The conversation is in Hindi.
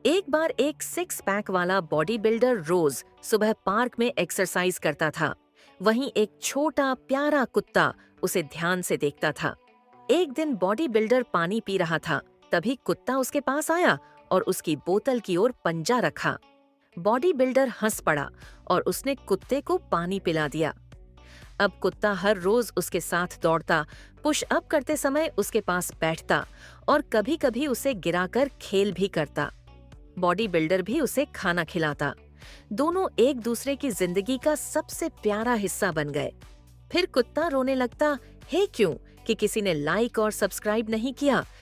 एक बार एक सिक्स पैक वाला बॉडी बिल्डर रोज सुबह पार्क में एक्सरसाइज करता था। वहीं एक छोटा प्यारा कुत्ता उसे ध्यान से देखता था। एक दिन बॉडी बिल्डर पानी पी रहा था, तभी कुत्ता उसके पास आया और उसकी बोतल की ओर पंजा रखा। बॉडी बिल्डर हंस पड़ा और उसने कुत्ते को पानी पिला दिया। अब कुत्ता हर रोज उसके साथ दौड़ता, पुश अप करते समय उसके पास बैठता और कभी-कभी उसे गिराकर खेल भी करता। बॉडी बिल्डर भी उसे खाना खिलाता। दोनों एक दूसरे की जिंदगी का सबसे प्यारा हिस्सा बन गए। फिर कुत्ता रोने लगता, हे क्यों कि किसी ने लाइक और सब्सक्राइब नहीं किया।